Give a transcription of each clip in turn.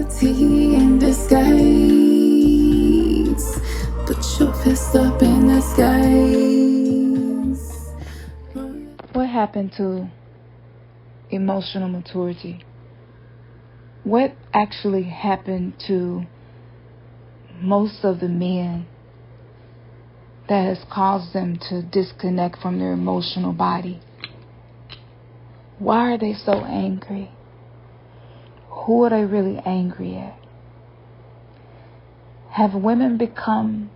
cruelty in disguise. Put your fist up in the skies. What happened to emotional maturity? What actually happened to most of the men that has caused them to disconnect from their emotional body? Why are they so angry? Who are they really angry at? Have women become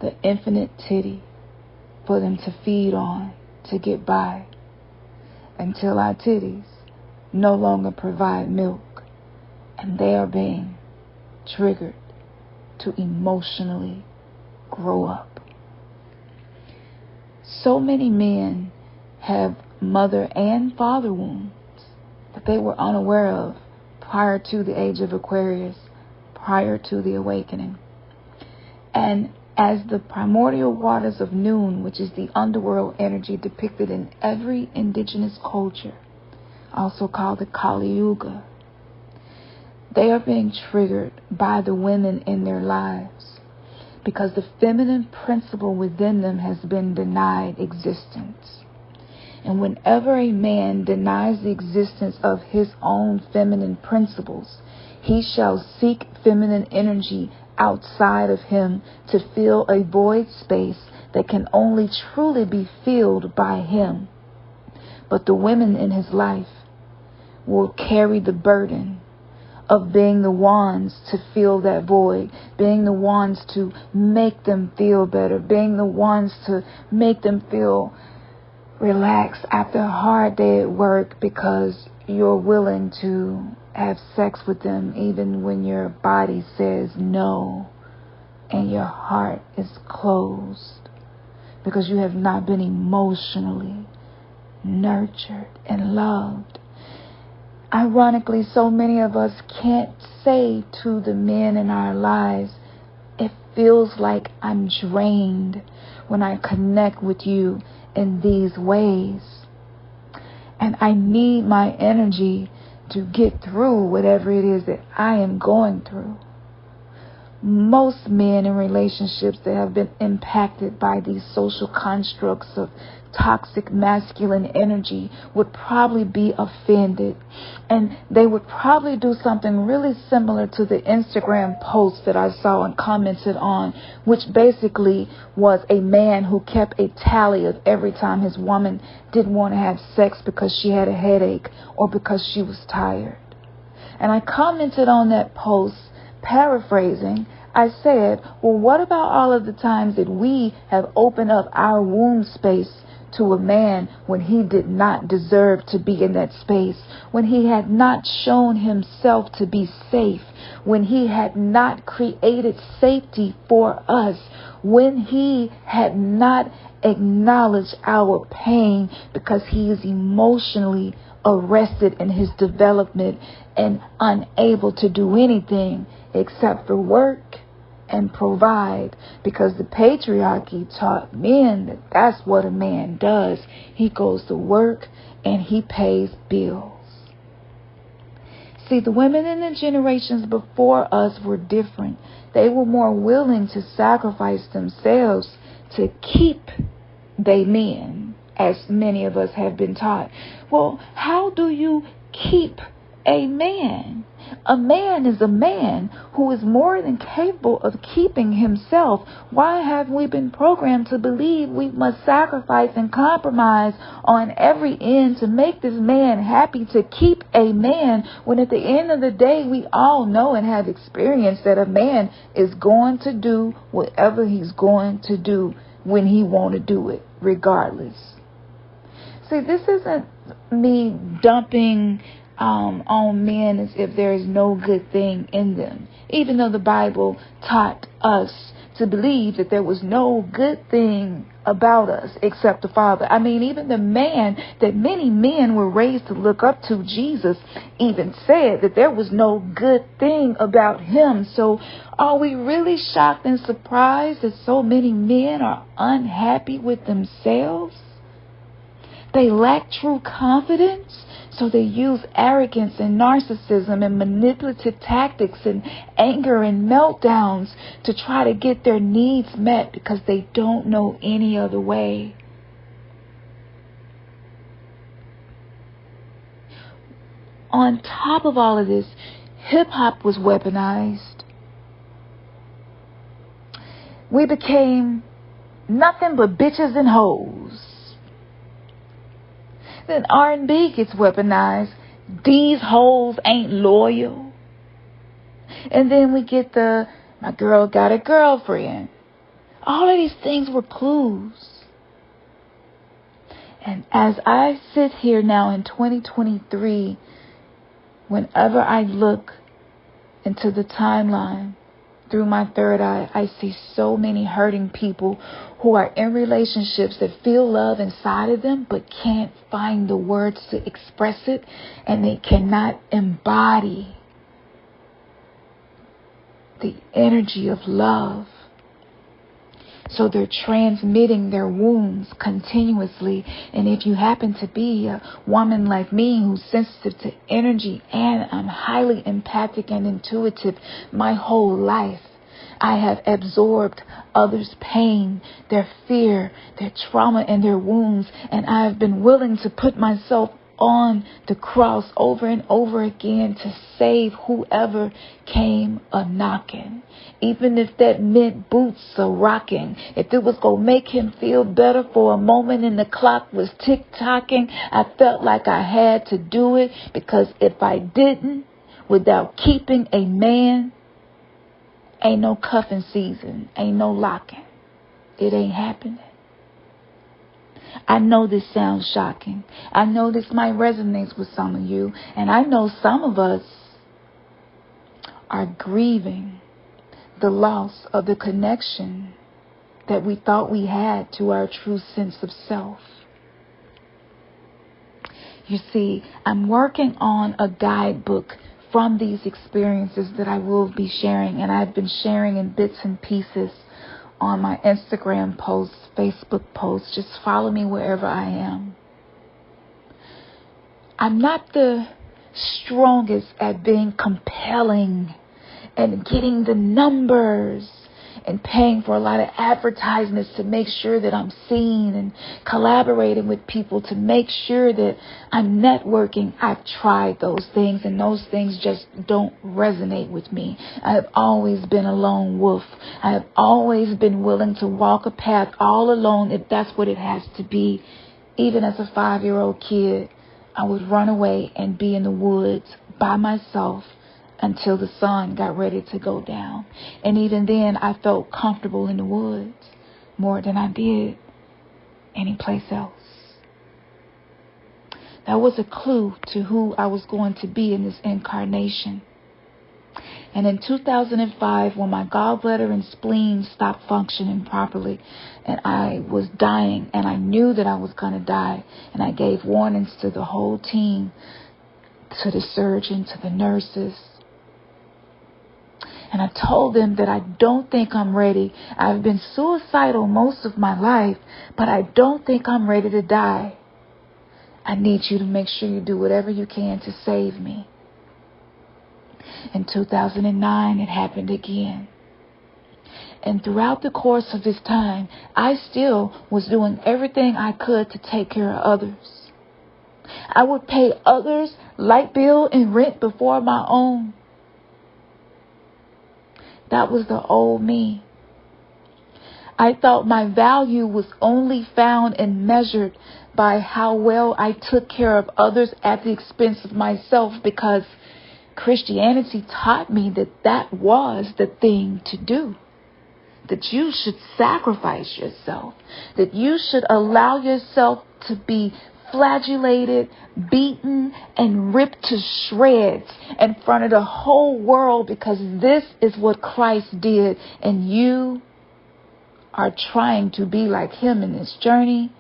the infinite titty for them to feed on, to get by, until our titties no longer provide milk and they are being triggered to emotionally grow up? So many men have mother and father wounds that they were unaware of prior to the age of Aquarius, prior to the awakening. And as the primordial waters of noon, which is the underworld energy depicted in every indigenous culture, also called the Kali Yuga, they are being triggered by the women in their lives because the feminine principle within them has been denied existence. And whenever a man denies the existence of his own feminine principles, he shall seek feminine energy outside of him to fill a void space that can only truly be filled by him. But the women in his life will carry the burden of being the ones to fill that void, being the ones to make them feel better, being the ones to make them feel relaxed after a hard day at work because you're willing to have sex with them even when your body says no and your heart is closed because you have not been emotionally nurtured and loved. Ironically, so many of us can't say to the men in our lives, it feels like I'm drained when I connect with you in these ways. And I need my energy to get through whatever it is that I am going through. Most men in relationships that have been impacted by these social constructs of toxic masculine energy would probably be offended, and they would probably do something really similar to the Instagram post that I saw and commented on, which basically was a man who kept a tally of every time his woman didn't want to have sex because she had a headache or because she was tired. And I commented on that post, paraphrasing. I said, well, what about all of the times that we have opened up our womb space to a man when he did not deserve to be in that space, when he had not shown himself to be safe, when he had not created safety for us, when he had not acknowledged our pain because he is emotionally arrested in his development and unable to do anything except for work and provide, because the patriarchy taught men that that's what a man does. He goes to work and he pays bills. See, the women in the generations before us were different. They were more willing to sacrifice themselves to keep they men, as many of us have been taught. Well, how do you keep a man? A man is a man who is more than capable of keeping himself. Why have we been programmed to believe we must sacrifice and compromise on every end to make this man happy, to keep a man, when at the end of the day we all know and have experienced that a man is going to do whatever he's going to do when he want to do it, regardless. See, this isn't me dumping on men as if there is no good thing in them, even though the Bible taught us to believe that there was no good thing about us except the Father. I mean, even the man that many men were raised to look up to, Jesus, even said that there was no good thing about him. So are we really shocked and surprised that so many men are unhappy with themselves? They lack true confidence, so they use arrogance and narcissism and manipulative tactics and anger and meltdowns to try to get their needs met because they don't know any other way. On top of all of this, hip-hop was weaponized. We became nothing but bitches and hoes. Then R&B gets weaponized. These hoes ain't loyal. And then we get my girl got a girlfriend. All of these things were clues. And as I sit here now in 2023, whenever I look into the timeline through my third eye, I see so many hurting people who are in relationships that feel love inside of them but can't find the words to express it, and they cannot embody the energy of love. So they're transmitting their wounds continuously. And if you happen to be a woman like me who's sensitive to energy, and I'm highly empathic and intuitive my whole life, I have absorbed others' pain, their fear, their trauma, and their wounds. And I have been willing to put myself on the cross over and over again to save whoever came a-knocking. Even if that meant boots a-rocking. If it was going to make him feel better for a moment and the clock was tick-tocking, I felt like I had to do it, because if I didn't, without keeping a man, ain't no cuffing season, ain't no locking. It ain't happening. I know this sounds shocking. I know this might resonate with some of you. And I know some of us are grieving the loss of the connection that we thought we had to our true sense of self. You see, I'm working on a guidebook from these experiences that I will be sharing. And I've been sharing in bits and pieces on my Instagram posts, Facebook posts. Just follow me wherever I am. I'm not the strongest at being compelling and getting the numbers and paying for a lot of advertisements to make sure that I'm seen, and collaborating with people to make sure that I'm networking. I've tried those things, and those things just don't resonate with me. I have always been a lone wolf. I have always been willing to walk a path all alone if that's what it has to be. Even as a 5-year-old kid, I would run away and be in the woods by myself until the sun got ready to go down. And even then, I felt comfortable in the woods more than I did any place else. That was a clue to who I was going to be in this incarnation. And in 2005, when my gallbladder and spleen stopped functioning properly, and I was dying, and I knew that I was going to die, and I gave warnings to the whole team, to the surgeon, to the nurses. And I told them that I don't think I'm ready. I've been suicidal most of my life, but I don't think I'm ready to die. I need you to make sure you do whatever you can to save me. In 2009, it happened again. And throughout the course of this time, I still was doing everything I could to take care of others. I would pay others' light bill and rent before my own. That was the old me. I thought my value was only found and measured by how well I took care of others at the expense of myself, because Christianity taught me that that was the thing to do. That you should sacrifice yourself. That you should allow yourself to be flagellated, beaten, and ripped to shreds in front of the whole world, because this is what Christ did, and you are trying to be like him in this journey.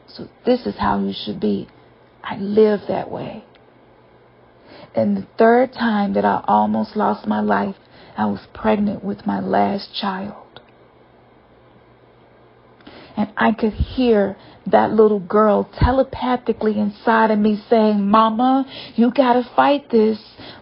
So this is how you should be. I live that way. And the third time that I almost lost my life, I was pregnant with my last child. And I could hear that little girl telepathically inside of me saying, Mama, you gotta fight this.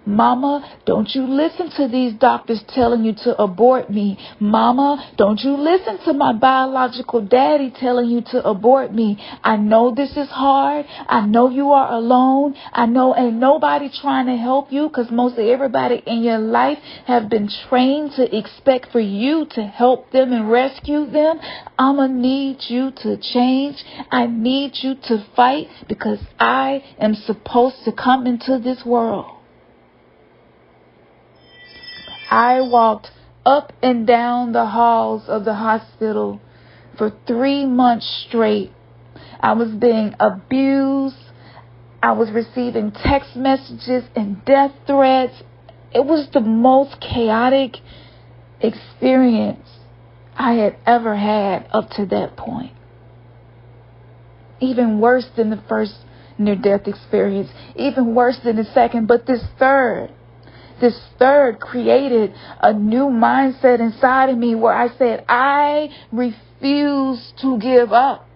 Mama, don't you listen to these doctors telling you to abort me. Mama, don't you listen to my biological daddy telling you to abort me. I know this is hard. I know you are alone. I know ain't nobody trying to help you, because mostly everybody in your life have been trained to expect for you to help them and rescue them. I'ma need you to change. I need you to fight, because I am supposed to come into this world. I walked up and down the halls of the hospital for 3 months straight. I was being abused. I was receiving text messages and death threats. It was the most chaotic experience I had ever had up to that point. Even worse than the first near-death experience. Even worse than the second. But this third created a new mindset inside of me where I said, I refuse to give up.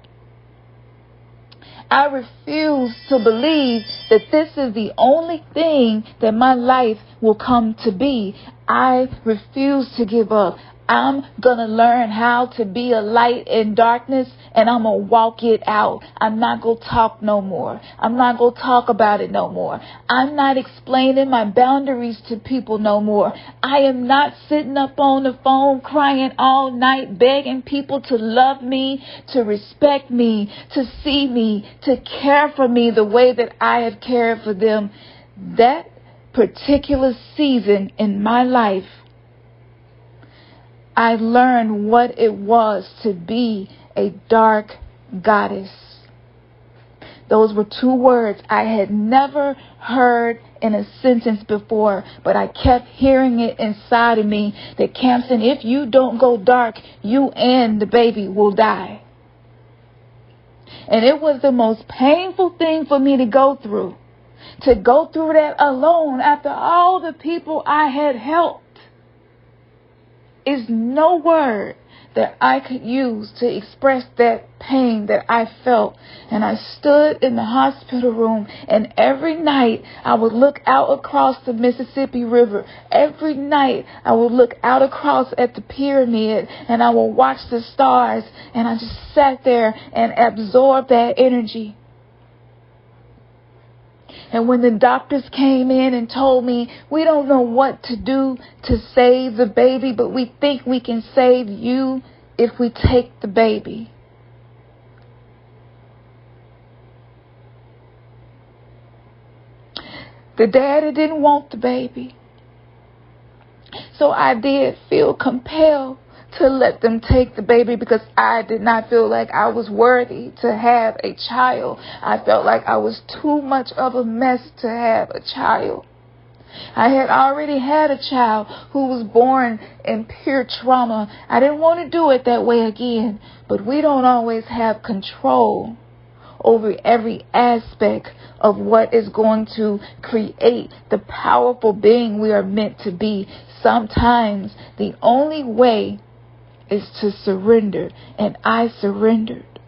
I refuse to believe that this is the only thing that my life will come to be. I refuse to give up. I'm going to learn how to be a light in darkness, and I'm going to walk it out. I'm not going to talk no more. I'm not going to talk about it no more. I'm not explaining my boundaries to people no more. I am not sitting up on the phone crying all night, begging people to love me, to respect me, to see me, to care for me the way that I have cared for them. That particular season in my life, I learned what it was to be a dark goddess. Those were 2 words I had never heard in a sentence before, but I kept hearing it inside of me that, Campson, if you don't go dark, you and the baby will die. And it was the most painful thing for me to go through that alone after all the people I had helped. Is no word that I could use to express that pain that I felt. And I stood in the hospital room, and every night I would look out across the Mississippi River. Every night I would look out across at the pyramid, and I would watch the stars, and I just sat there and absorbed that energy. And when the doctors came in and told me, we don't know what to do to save the baby, but we think we can save you if we take the baby. The daddy didn't want the baby. So I did feel compelled to let them take the baby, because I did not feel like I was worthy to have a child. I felt like I was too much of a mess to have a child. I had already had a child who was born in pure trauma. I didn't want to do it that way again, but we don't always have control over every aspect of what is going to create the powerful being we are meant to be. Sometimes the only way is to surrender, and I surrendered.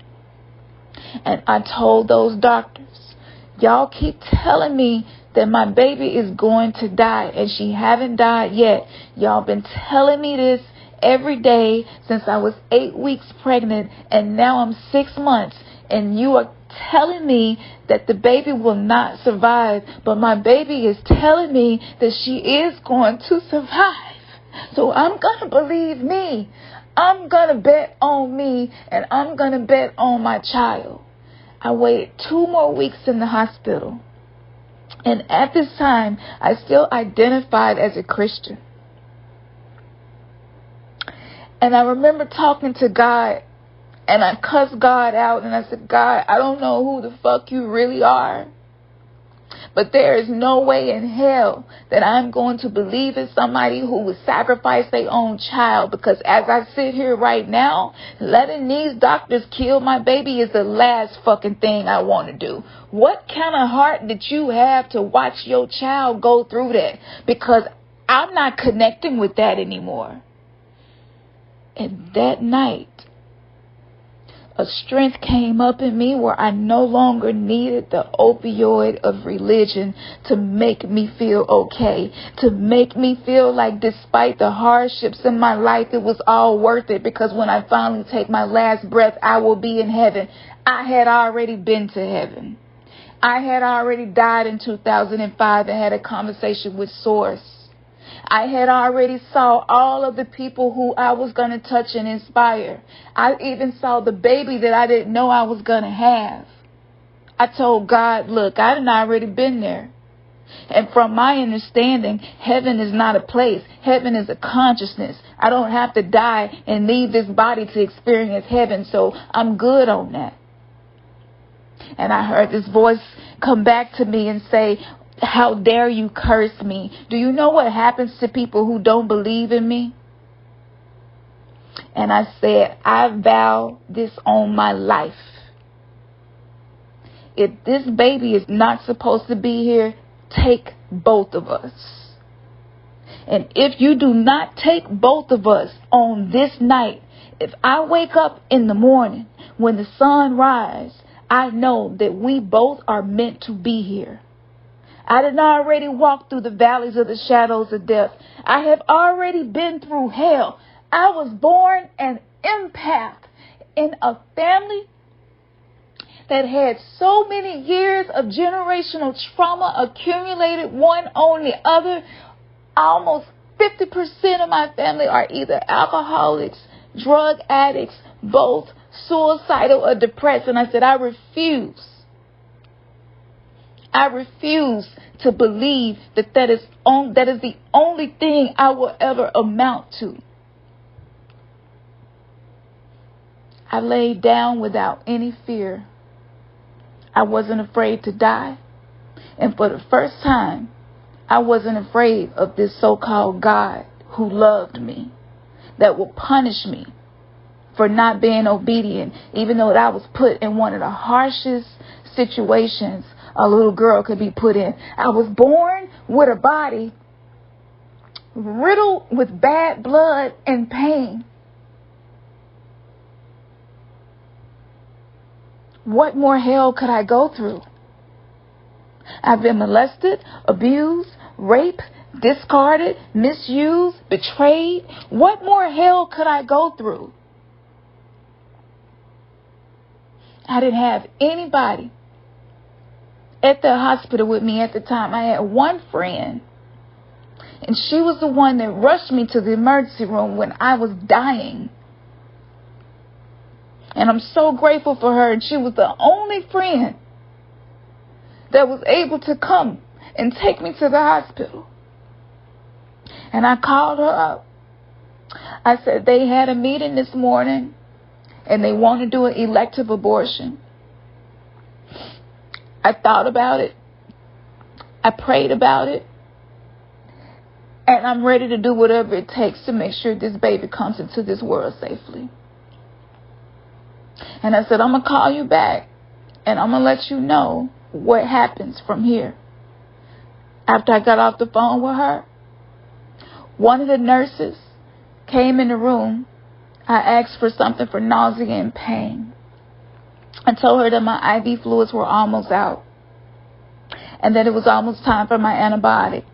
And I told those doctors, y'all keep telling me that my baby is going to die, and she haven't died yet. Y'all been telling me this every day since I was 8 weeks pregnant, and now I'm 6 months, and you are telling me that the baby will not survive, but my baby is telling me that she is going to survive. So I'm going to believe me. I'm going to bet on me, and I'm going to bet on my child. I waited 2 more weeks in the hospital. And at this time, I still identified as a Christian. And I remember talking to God, and I cussed God out, and I said, God, I don't know who the fuck you really are, but there is no way in hell that I'm going to believe in somebody who would sacrifice their own child, because as I sit here right now, letting these doctors kill my baby is the last fucking thing I want to do. What kind of heart did you have to watch your child go through that? Because I'm not connecting with that anymore. And that night, a strength came up in me where I no longer needed the opioid of religion to make me feel okay, to make me feel like despite the hardships in my life, it was all worth it, because when I finally take my last breath, I will be in heaven. I had already been to heaven. I had already died in 2005 and had a conversation with Source. I had already saw all of the people who I was going to touch and inspire. I even saw the baby that I didn't know I was going to have. I told God, look, I done already been there. And from my understanding, heaven is not a place. Heaven is a consciousness. I don't have to die and leave this body to experience heaven. So I'm good on that. And I heard this voice come back to me and say, how dare you curse me? Do you know what happens to people who don't believe in me? And I said, I vow this on my life. If this baby is not supposed to be here, take both of us. And if you do not take both of us on this night, if I wake up in the morning when the sun rises, I know that we both are meant to be here. I did already walk through the valleys of the shadows of death. I have already been through hell. I was born an empath in a family that had so many years of generational trauma accumulated one on the other. Almost 50% of my family are either alcoholics, drug addicts, both suicidal or depressed. And I said, I refuse to believe that is the only thing I will ever amount to. I laid down without any fear. I wasn't afraid to die. And for the first time, I wasn't afraid of this so-called God who loved me, that will punish me for not being obedient, even though I was put in one of the harshest situations a little girl could be put in. I was born with a body riddled with bad blood and pain. What more hell could I go through? I've been molested, abused, raped, discarded, misused, betrayed. What more hell could I go through? I didn't have anybody at the hospital with me at the time. I had one friend, and she was the one that rushed me to the emergency room when I was dying. And I'm so grateful for her. And she was the only friend that was able to come and take me to the hospital. And I called her up. I said, they had a meeting this morning and they want to do an elective abortion. I thought about it. I prayed about it. And I'm ready to do whatever it takes to make sure this baby comes into this world safely. And I said, I'm going to call you back and I'm going to let you know what happens from here. After I got off the phone with her, one of the nurses came in the room. I asked for something for nausea and pain. I told her that my IV fluids were almost out and that it was almost time for my antibiotic.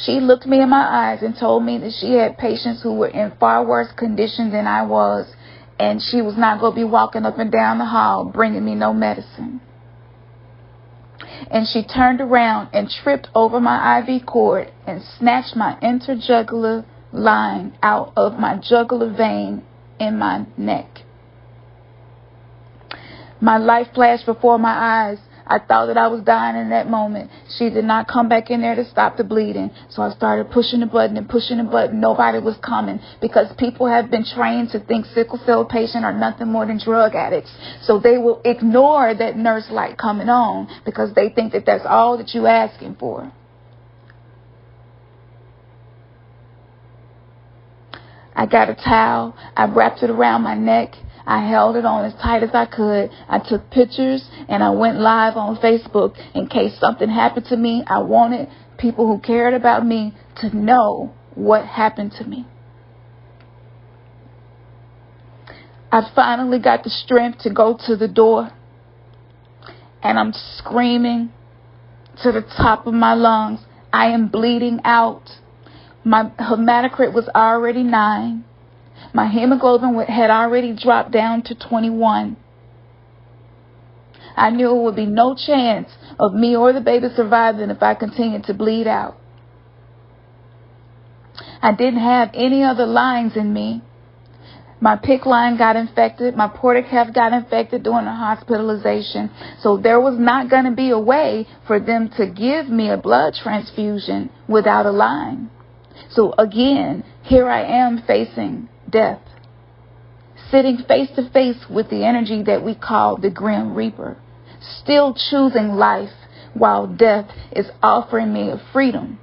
She looked me in my eyes and told me that she had patients who were in far worse condition than I was, and she was not going to be walking up and down the hall bringing me no medicine. And she turned around and tripped over my IV cord and snatched my interjugular line out of my jugular vein in my neck. My life flashed before my eyes. I thought that I was dying in that moment. She did not come back in there to stop the bleeding. So I started pushing the button and pushing the button. Nobody was coming because people have been trained to think sickle cell patients are nothing more than drug addicts. So they will ignore that nurse light coming on because they think that that's all that you're asking for. I got a towel. I wrapped it around my neck. I held it on as tight as I could. I took pictures and I went live on Facebook in case something happened to me. I wanted people who cared about me to know what happened to me. I finally got the strength to go to the door, and I'm screaming to the top of my lungs. I am bleeding out. My hematocrit was already 9. My hemoglobin had already dropped down to 21. I knew it would be no chance of me or the baby surviving if I continued to bleed out. I didn't have any other lines in me. My PICC line got infected. My portacath got infected during the hospitalization. So there was not going to be a way for them to give me a blood transfusion without a line. So again, here I am facing death, sitting face to face with the energy that we call the Grim Reaper, still choosing life while death is offering me a freedom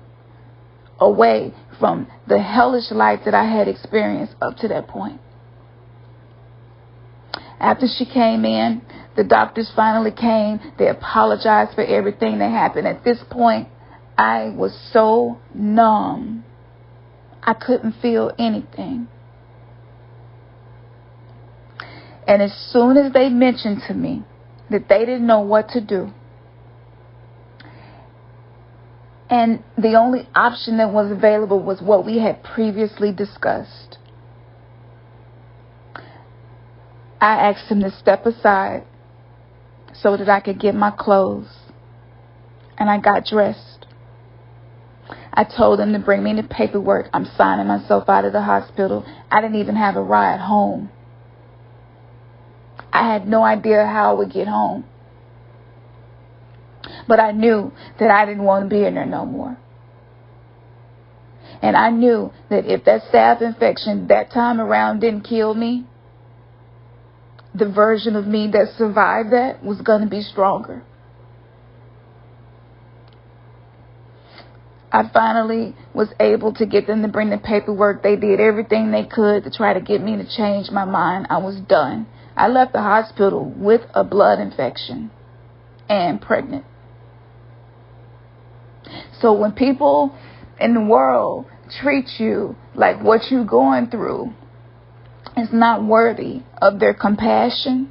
away from the hellish life that I had experienced up to that point. After she came in, the doctors finally came. They apologized for everything that happened. At this point, I was so numb. I couldn't feel anything. And as soon as they mentioned to me that they didn't know what to do, and the only option that was available was what we had previously discussed, I asked him to step aside so that I could get my clothes, and I got dressed. I told him to bring me the paperwork. I'm signing myself out of the hospital. I didn't even have a ride home. I had no idea how I would get home. But I knew that I didn't want to be in there no more. And I knew that if that staph infection that time around didn't kill me, the version of me that survived that was going to be stronger. I finally was able to get them to bring the paperwork. They did everything they could to try to get me to change my mind. I was done. I left the hospital with a blood infection and pregnant. So when people in the world treat you like what you're going through is not worthy of their compassion,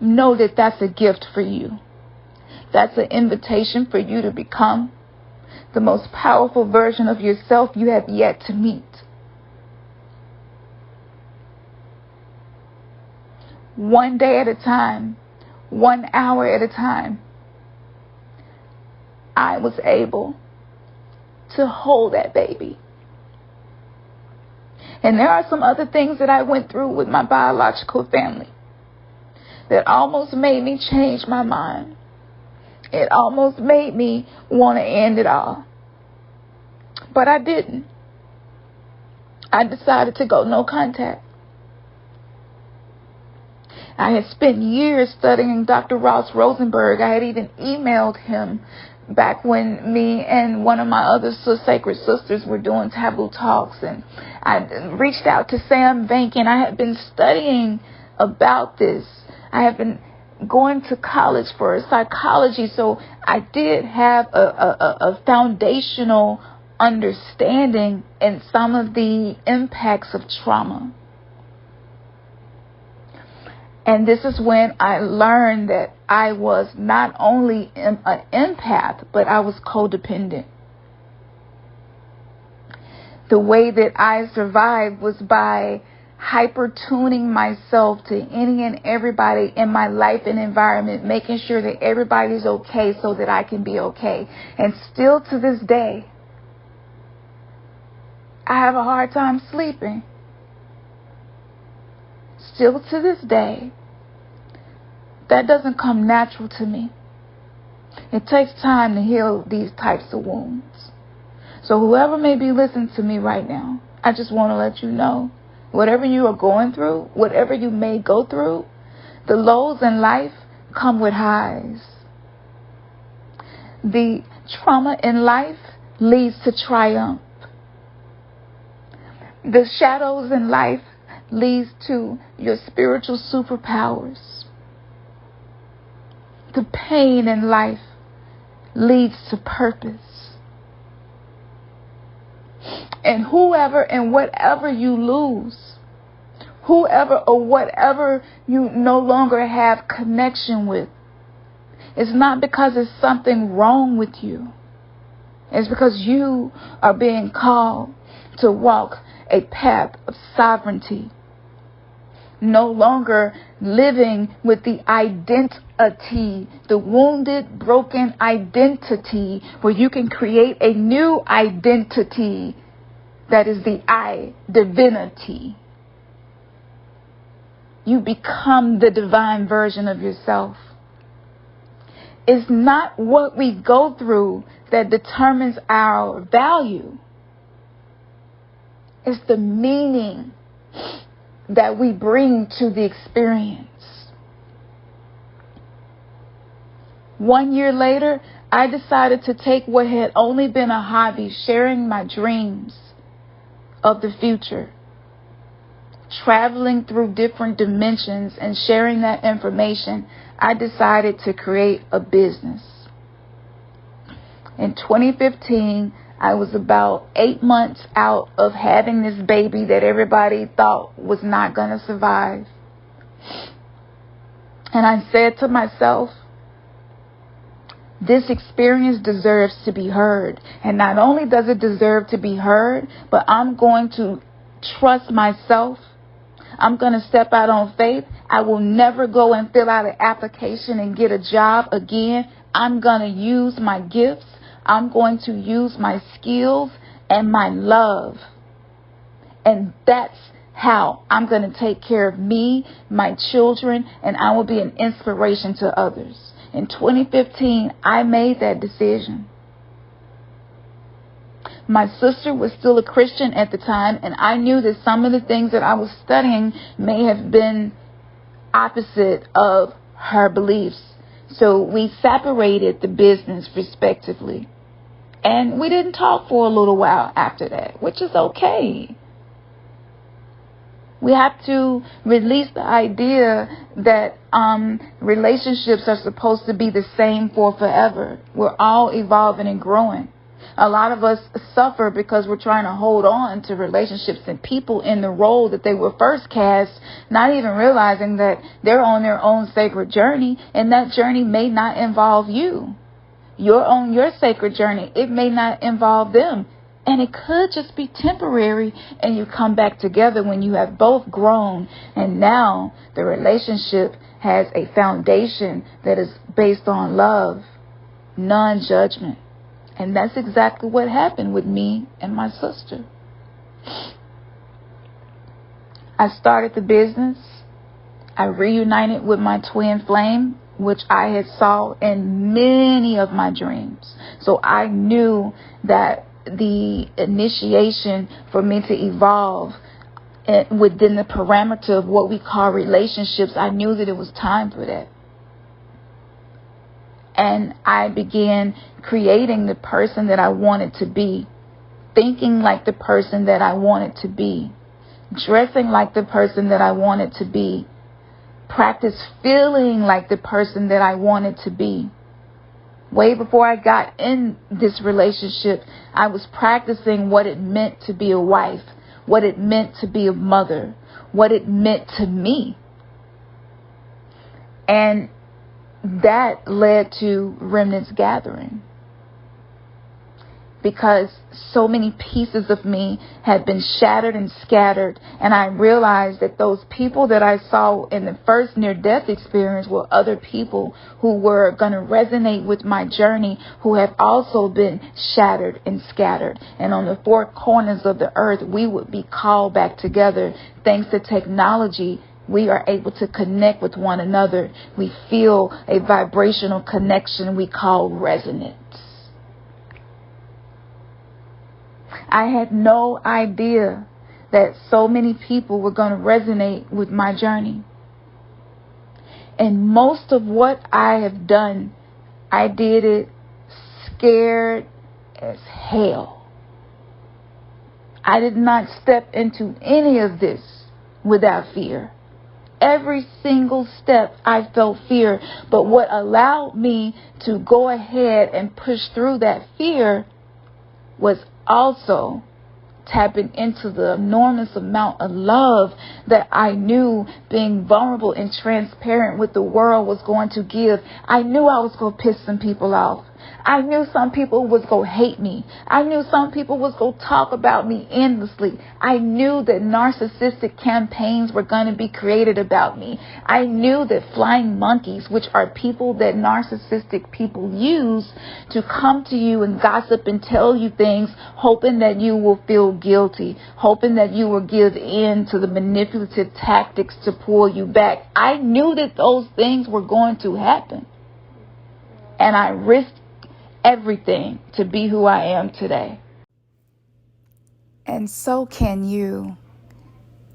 know that that's a gift for you. That's an invitation for you to become the most powerful version of yourself you have yet to meet. One day at a time, 1 hour at a time, I was able to hold that baby. And there are some other things that I went through with my biological family that almost made me change my mind. It almost made me want to end it all. But I didn't. I decided to go no contact. I had spent years studying Dr. Ross Rosenberg. I had even emailed him back when me and one of my other sacred sisters were doing taboo talks. And I reached out to Sam Bankin. I had been studying about this. I have been going to college for psychology, so I did have a foundational understanding in some of the impacts of trauma. And this is when I learned that I was not only an empath, but I was codependent. The way that I survived was by hyper-tuning myself to any and everybody in my life and environment, making sure that everybody's okay so that I can be okay. And still to this day, I have a hard time sleeping. Still to this day, that doesn't come natural to me. It takes time to heal these types of wounds. So whoever may be listening to me right now, I just want to let you know, whatever you are going through, whatever you may go through, the lows in life come with highs. The trauma in life leads to triumph. The shadows in life leads to your spiritual superpowers. The pain in life leads to purpose. And whoever and whatever you lose, whoever or whatever you no longer have connection with, it's not because there's something wrong with you. It's because you are being called to walk a path of sovereignty. No longer living with the identity, the wounded, broken identity, where you can create a new identity that is the I divinity. You become the divine version of yourself. It's not what we go through that determines our value. It's the meaning that we bring to the experience. 1 year later, I decided to take what had only been a hobby, sharing my dreams of the future, traveling through different dimensions and sharing that information. I decided to create a business. In 2015, I was about 8 months out of having this baby that everybody thought was not going to survive. And I said to myself, this experience deserves to be heard. And not only does it deserve to be heard, but I'm going to trust myself. I'm going to step out on faith. I will never go and fill out an application and get a job again. I'm going to use my gifts. I'm going to use my skills and my love. And that's how I'm going to take care of me, my children, and I will be an inspiration to others. In 2015, I made that decision. My sister was still a Christian at the time, and I knew that some of the things that I was studying may have been opposite of her beliefs. So we separated the business respectively. And we didn't talk for a little while after that, which is okay. We have to release the idea that relationships are supposed to be the same for forever. We're all evolving and growing. A lot of us suffer because we're trying to hold on to relationships and people in the role that they were first cast, not even realizing that they're on their own sacred journey, and that journey may not involve you. You're on your sacred journey. It may not involve them. And it could just be temporary, and you come back together when you have both grown, and now the relationship has a foundation that is based on love, non-judgment. And that's exactly what happened with me and my sister. I started the business. I reunited with my twin flame, which I had saw in many of my dreams. So I knew that the initiation for me to evolve within the parameter of what we call relationships, I knew that it was time for that. And I began creating the person that I wanted to be, thinking like the person that I wanted to be, dressing like the person that I wanted to be, practice feeling like the person that I wanted to be. Way before I got in this relationship, I was practicing what it meant to be a wife, what it meant to be a mother, what it meant to me. And that led to Remnants Gathering, because so many pieces of me had been shattered and scattered, and I realized that those people that I saw in the first near-death experience were other people who were going to resonate with my journey, who have also been shattered and scattered. And on the four corners of the earth, we would be called back together. Thanks to technology, we are able to connect with one another. We feel a vibrational connection we call resonance. I had no idea that so many people were going to resonate with my journey. And most of what I have done, I did it scared as hell. I did not step into any of this without fear. Every single step I felt fear. But what allowed me to go ahead and push through that fear was also tapping into the enormous amount of love that I knew being vulnerable and transparent with the world was going to give. I knew I was going to piss some people off. I knew some people was going to hate me. I knew some people was going to talk about me endlessly. I knew that narcissistic campaigns were going to be created about me. I knew that flying monkeys, which are people that narcissistic people use to come to you and gossip and tell you things, hoping that you will feel guilty, hoping that you will give in to the manipulative tactics to pull you back. I knew that those things were going to happen. And I risked everything to be who I am today. And so can you.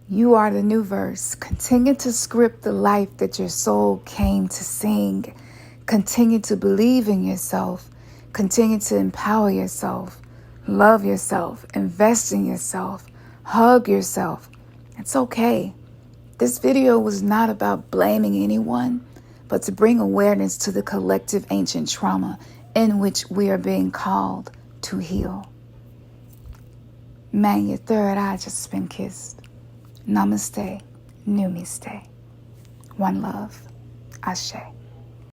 You are the new verse. Continue to script the life that your soul came to sing. Continue to believe in yourself. Continue to empower yourself. Love yourself. Invest in yourself. Hug yourself. It's okay. This video was not about blaming anyone, but to bring awareness to the collective ancient trauma in which we are being called to heal. Man, your third eye just been kissed. Namaste, new me stay. One love, Ashe.